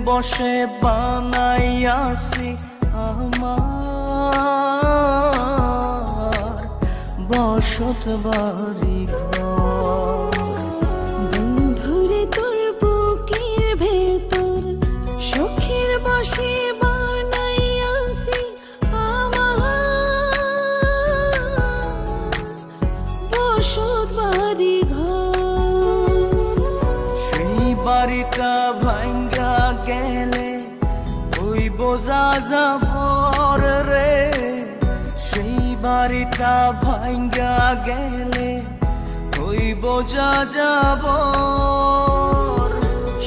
বসে বানাইয়াছি আমার বসত বাড়ি ঘর। বন্ধুরে তোর বুকের ভেতর শখের বসে বানাইয়াছি আমার বসত বাড়ি ঘর। সেই বাড়িটা ভাঙ্গা গেলে ওই বোঝা যাবর রে, সেই বাড়িটা ভাঙ্গা গেলে ওই বোঝা যাবর।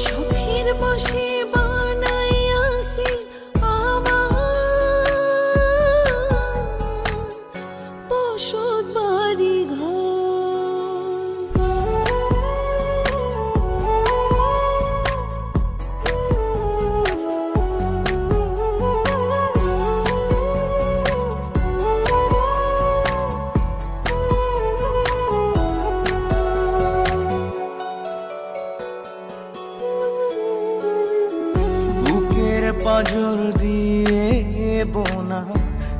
শখের বসে বানাইয়াছি আমার বসত বাড়ি ঘর। পাজর দিয়ে বোনা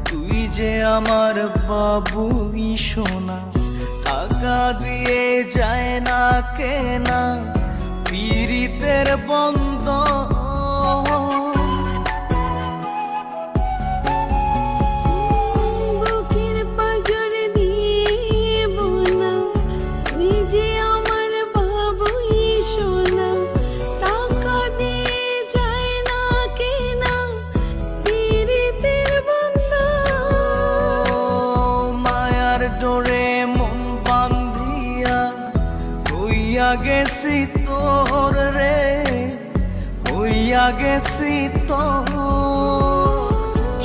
তুই যে আমার বাবুই সোনা, টাকা দিয়ে যায় না কেনা পীড়িতের বন্ধ। বুকের পাজর দিয়ে বোনা তুই যে আমার বাবুই সোনা, টাকা দিয়ে যায় না কেনা পীড়িতের বন্ধন। মায়ার ডোরে মন বান্ধিয়া হইয়া গেছি তোর রে, হইয়া গেছি তোর।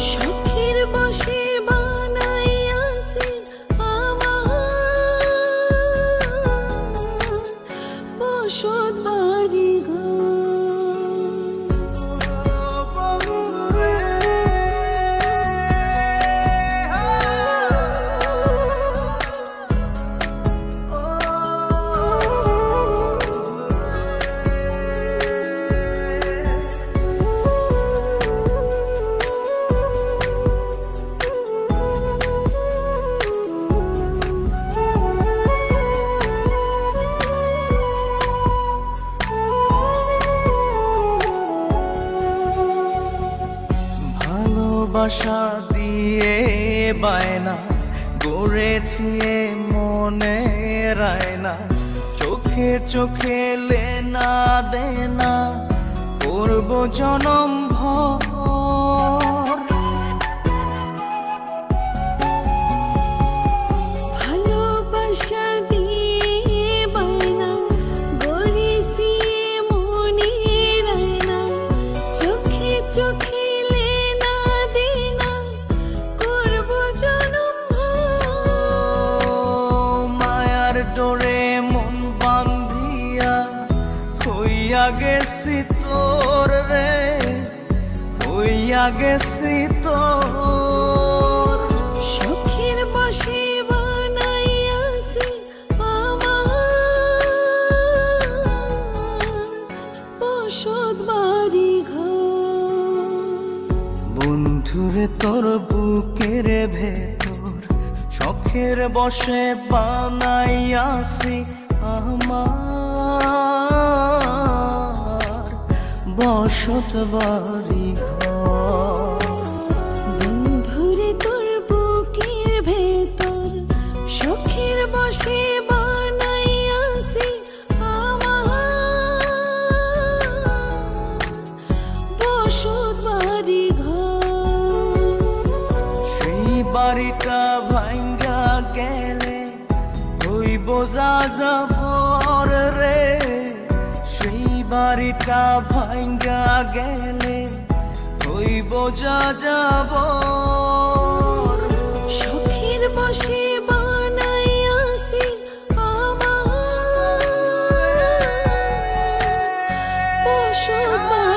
শখের বসে বানাইয়াছি আমার বসত বাড়ি ঘর। ভালোবাসা দিয়ে বায়না গড়েছি মনে রায়না, চোখে চোখে লেনা দেনা করব জনম ভর। ভালোবাসা দিয়ে বায়না গড়েছি মনে রায়না, চোখে চোখে লেনা দেনা করব জনম ভর। মায়ার ডোরে মন বান্ধিয়া হইয়া গেছি তোর রে, হইয়া গেছি তোর। শখের বসে বানাইয়াছি আমার বসত বাড়ি ঘর। বন্ধুরে তোর বুকের ভেতর শখের বসে বানাইয়াছি আমার বসত বাড়ি ঘর। বন্ধুরে তোর বুকের ভেতর শখের বসে বানাইয়াছি আমার বসত বাড়ি ঘর। সেই বাড়িটা ভাঙ্গা গেলে ওই বোঝা যাবর রে, সেই বাড়িটা ভাঙ্গা গেলে ওই বোঝা যাবর। শখের বসে বানাইয়াছি আমার বসত বাড়ি